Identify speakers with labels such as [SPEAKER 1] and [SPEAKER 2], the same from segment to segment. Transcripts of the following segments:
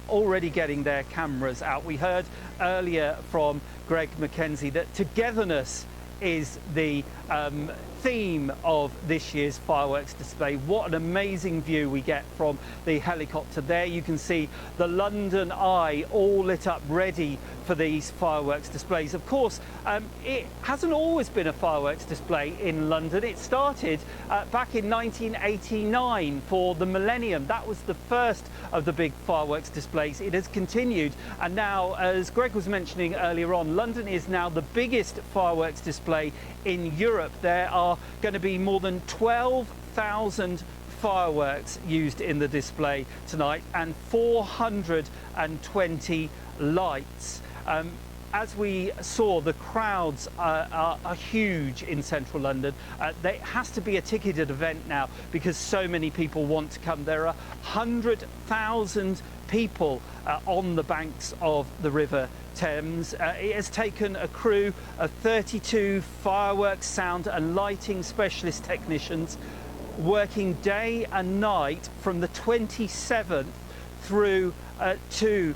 [SPEAKER 1] already getting their cameras out. We heard earlier from Greg McKenzie that togetherness is the theme of this year's fireworks display. What an amazing view we get from the helicopter there. You can see the London Eye all lit up ready for these fireworks displays. Of course, it hasn't always been a fireworks display in London. It started back in 1989 for the millennium. That was the first of the big fireworks displays. It has continued, and now, as Greg was mentioning earlier on, London is now the biggest fireworks display in Europe. There are going to be more than 12,000 fireworks used in the display tonight and 420 lights. As we saw, the crowds are huge in central London. There has to be a ticketed event now because so many people want to come. There are 100,000 people on the banks of the River Thames. It has taken a crew of 32 fireworks, sound and lighting specialist technicians working day and night from the 27th through to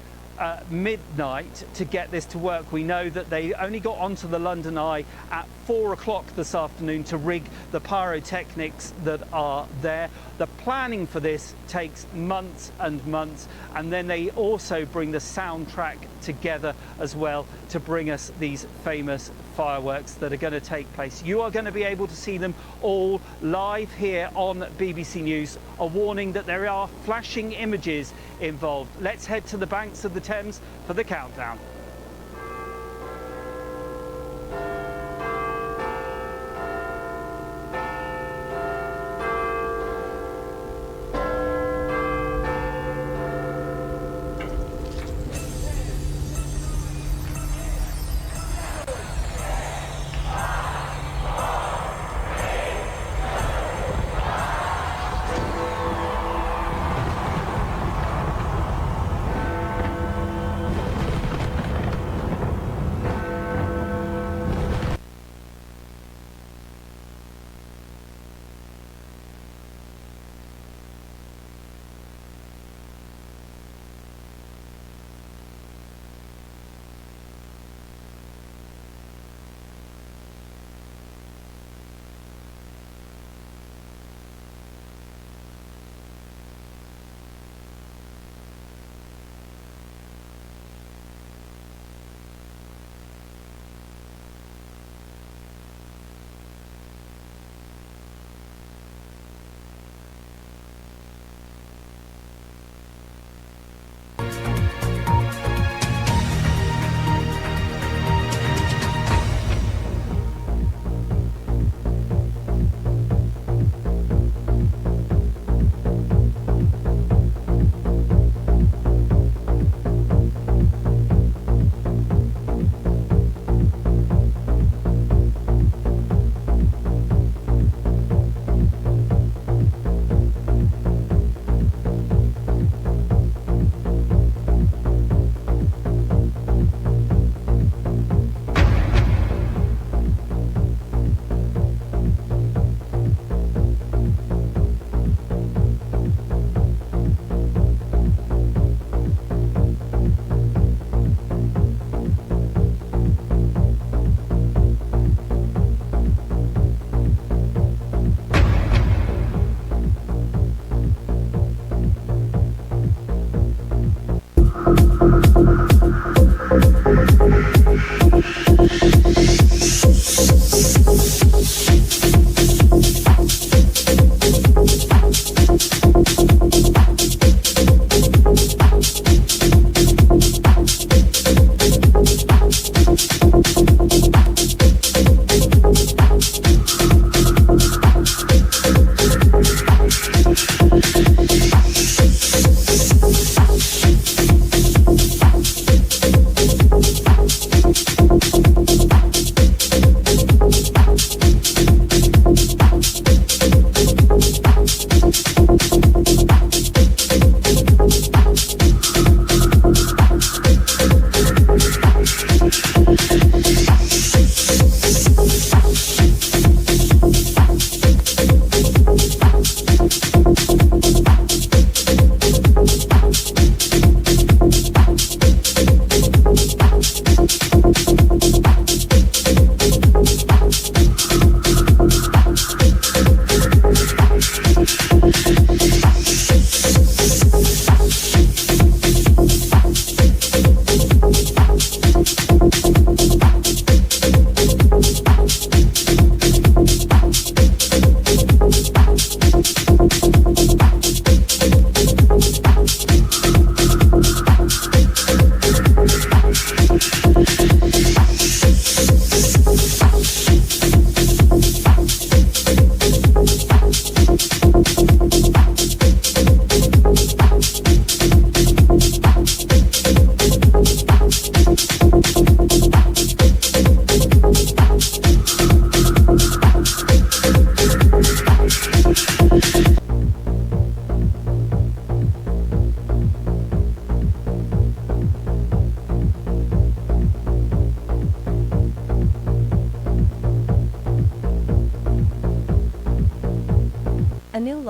[SPEAKER 1] midnight to get this to work. We know that they only got onto the London Eye at 4 o'clock this afternoon to rig the pyrotechnics that are there. The planning for this takes months and months, and then they also bring the soundtrack together as well to bring us these famous fireworks that are going to take place. You are going to be able to see them all live here on BBC News. A warning that there are flashing images involved. Let's head to the banks of the Thames for the countdown.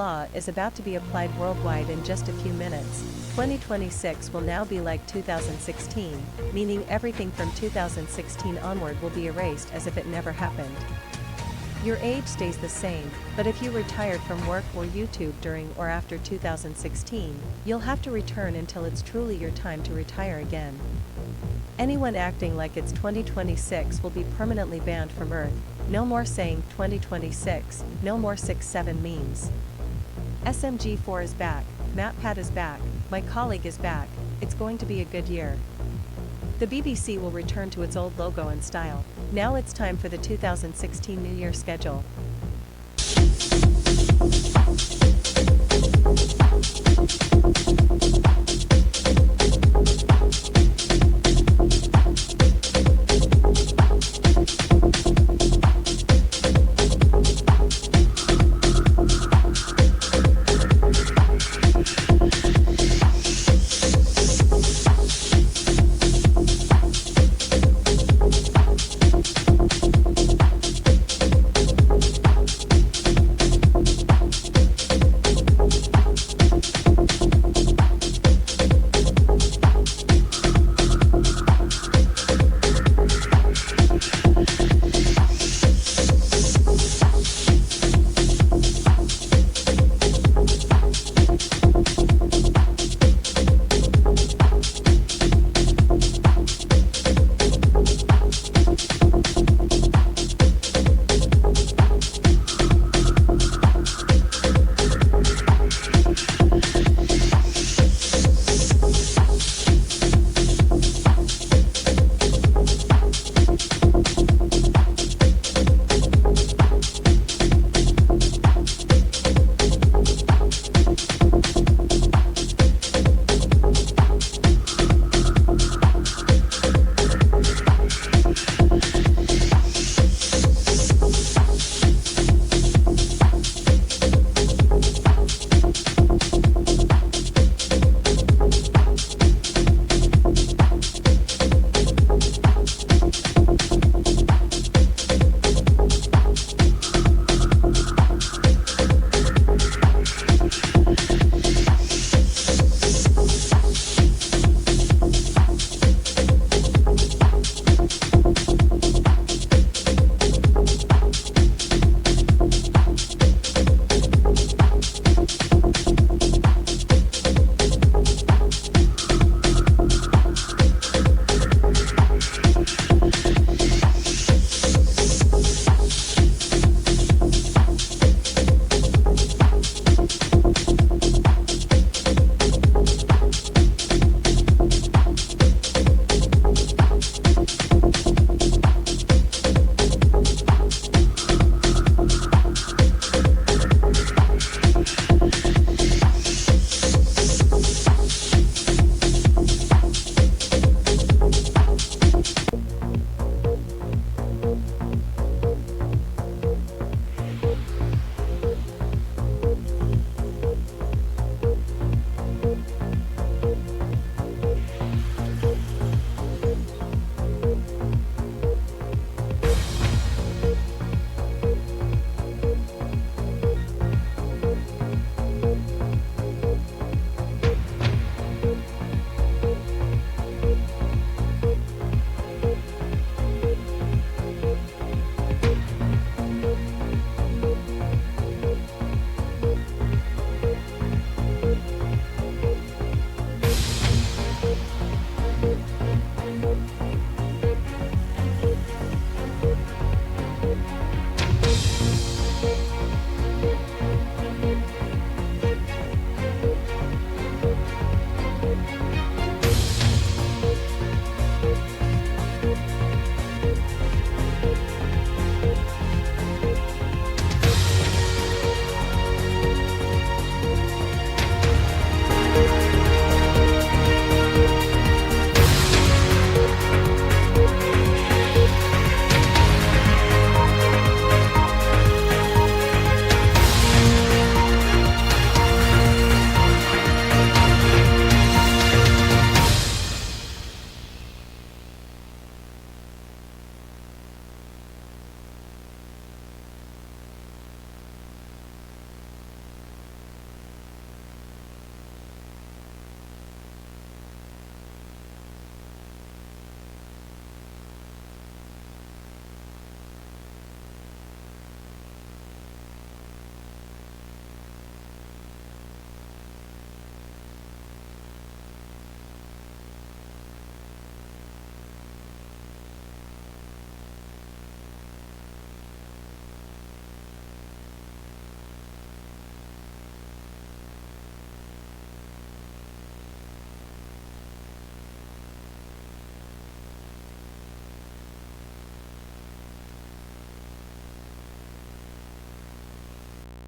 [SPEAKER 2] law is about to be applied worldwide in just a few minutes. 2026 will now be like 2016, meaning everything from 2016 onward will be erased as if it never happened. Your age stays the same, but if you retired from work or YouTube during or after 2016, you'll have to return until it's truly your time to retire again. Anyone acting like it's 2026 will be permanently banned from Earth. No more saying 2026, no more 6-7 memes. SMG4 is back, MatPat is back, my colleague is back, it's going to be a good year. The BBC will return to its old logo and style. Now it's time for the 2016 New Year schedule.